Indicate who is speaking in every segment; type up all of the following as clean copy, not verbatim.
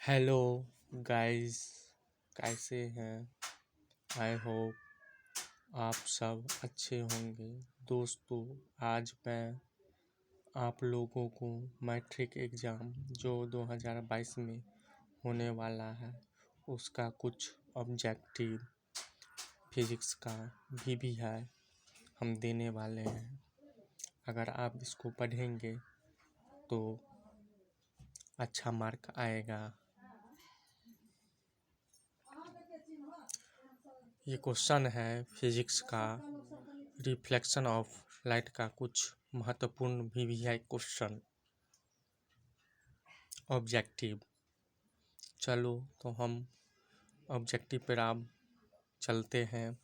Speaker 1: Hello guys, कैसे हैं? I hope आप सब अच्छे होंगे। दोस्तों, आज मैं आप लोगों को मैट्रिक एग्ज़ाम जो 2022 में होने वाला है उसका कुछ ऑब्जेक्टिव फिज़िक्स का भी है, हम देने वाले हैं। अगर आप इसको पढ़ेंगे तो अच्छा मार्क आएगा। ये क्वेश्चन है फिजिक्स का, रिफ्लेक्शन ऑफ लाइट का कुछ महत्वपूर्ण भी है क्वेश्चन ऑब्जेक्टिव। चलो तो हम ऑब्जेक्टिव पर आप चलते हैं।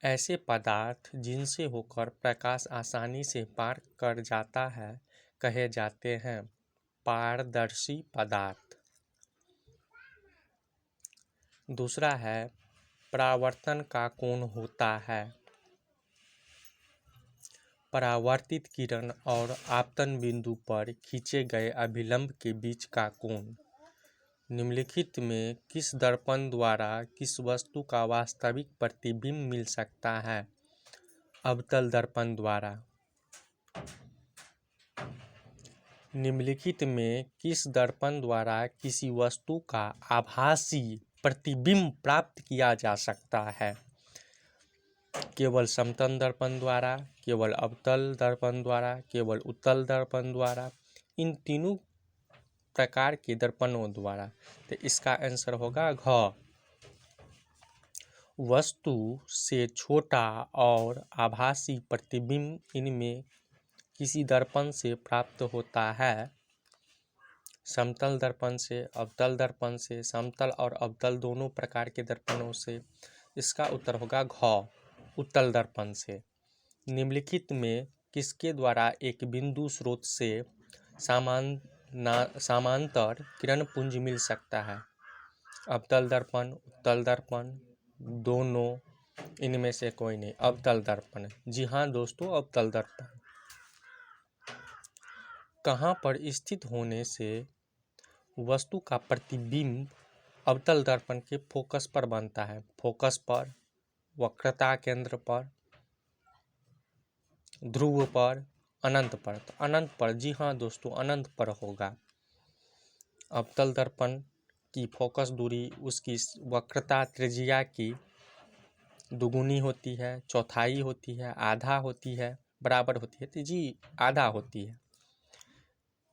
Speaker 1: ऐसे पदार्थ जिनसे होकर प्रकाश आसानी से पार कर जाता है कहे जाते हैं पारदर्शी पदार्थ। दूसरा है परावर्तन का कोण होता है परावर्तित किरण और आपतन बिंदु पर खींचे गए अभिलंब के बीच का कोण। निम्नलिखित में किस दर्पण द्वारा किस वस्तु का वास्तविक प्रतिबिंब मिल सकता है? अवतल दर्पण द्वारा। निम्नलिखित में किस दर्पण द्वारा किसी वस्तु का आभासी प्रतिबिंब प्राप्त किया जा सकता है? केवल समतल दर्पण द्वारा, केवल अवतल दर्पण द्वारा, केवल उत्तल दर्पण द्वारा, इन तीनों प्रकार के दर्पणों द्वारा। तो इसका आंसर होगा घ। वस्तु से छोटा और आभासी प्रतिबिंब इनमें किसी दर्पण से प्राप्त होता है। समतल दर्पण से, अवतल दर्पण से, समतल और अवतल दोनों प्रकार के दर्पणों से। इसका उत्तर होगा घ, उत्तल दर्पण से। निम्नलिखित में किसके द्वारा एक बिंदु स्रोत से समांतर किरण पुंज मिल सकता है? अवतल दर्पण, उत्तल दर्पण, दोनों, इनमें से कोई नहीं। अवतल दर्पण, जी हाँ दोस्तों, अवतल दर्पण। कहाँ पर स्थित होने से वस्तु का प्रतिबिंब अवतल दर्पण के फोकस पर बनता है? फोकस पर, वक्रता केंद्र पर, ध्रुव पर, अनंत पर। तो अनंत पर, जी हाँ दोस्तों, अनंत पर होगा। अवतल दर्पण की फोकस दूरी उसकी वक्रता त्रिज्या की दुगुनी होती है, चौथाई होती है, आधा होती है, बराबर होती है। तो जी आधा होती है।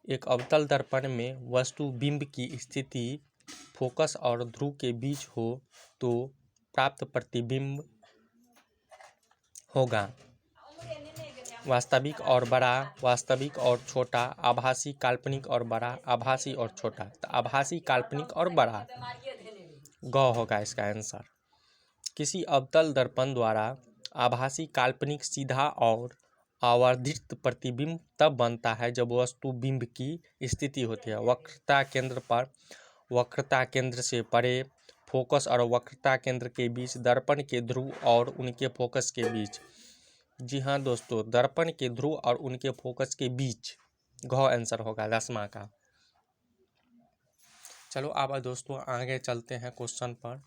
Speaker 1: एक अवतल दर्पण में वस्तु बिंब की स्थिति फोकस और ध्रुव के बीच हो तो प्राप्त प्रतिबिंब होगा वास्तविक और बड़ा, वास्तविक और छोटा, आभासी, काल्पनिक और बड़ा, आभासी और छोटा। तो आभासी, काल्पनिक और बड़ा, ग होगा इसका आंसर। किसी अवतल दर्पण द्वारा आभासी, काल्पनिक, सीधा और आवर्धित प्रतिबिंब तब बनता है जब वस्तु बिंब की स्थिति होती है वक्रता केंद्र पर, वक्रता केंद्र से परे, फोकस और वक्रता केंद्र के बीच, दर्पण के ध्रुव और उनके फोकस के बीच। जी हाँ दोस्तों, दर्पण के ध्रुव और उनके फोकस के बीच। घ आंसर होगा 10वां का। चलो अब दोस्तों आगे चलते हैं क्वेश्चन पर।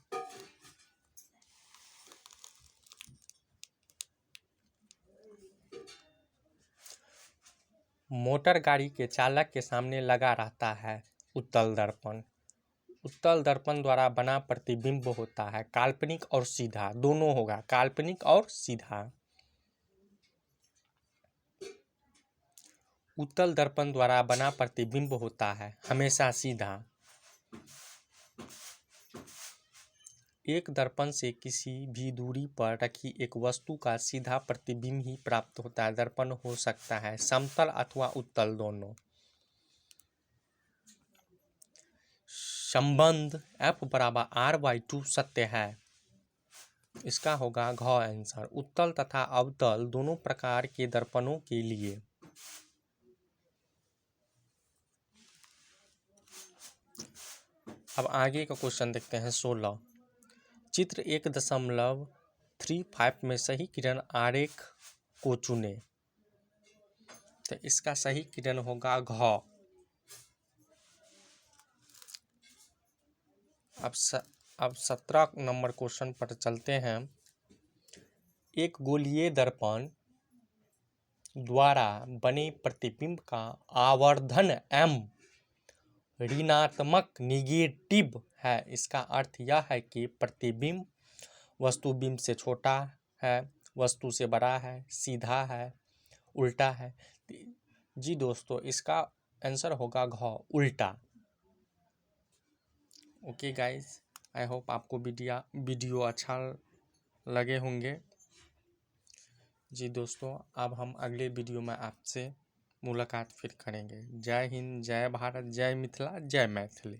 Speaker 1: मोटर गाड़ी के चालक के सामने लगा रहता है उत्तल दर्पण। उत्तल दर्पण द्वारा बना प्रतिबिंब होता है काल्पनिक और सीधा, दोनों होगा, काल्पनिक और सीधा। उत्तल दर्पण द्वारा बना प्रतिबिंब होता है हमेशा सीधा। एक दर्पण से किसी भी दूरी पर रखी एक वस्तु का सीधा प्रतिबिंब ही प्राप्त होता है। दर्पण हो सकता है समतल अथवा उत्तल, दोनों। संबंध F=R/2 सत्य है। इसका होगा घ आंसर। उत्तल तथा अवतल दोनों प्रकार के दर्पणों के लिए। अब आगे का क्वेश्चन देखते हैं 16। चित्र 1.35 में सही किरण आरेख को चुने। तो इसका सही किरण होगा घ। अब 17 नंबर क्वेश्चन पर चलते हैं। एक गोलीय दर्पण द्वारा बने प्रतिबिंब का आवर्धन m ऋणात्मक निगेटिव है। इसका अर्थ यह है कि प्रतिबिंब वस्तुबिंब से छोटा है, वस्तु से बड़ा है, सीधा है, उल्टा है। जी दोस्तों, इसका आंसर होगा घ, उल्टा। ओके गाइस, आई होप आपको वीडियो अच्छा लगे होंगे। जी दोस्तों, अब हम अगले वीडियो में आपसे मुलाकात फिर करेंगे। जय हिंद, जय भारत, जय मिथिला, जय मैथिली।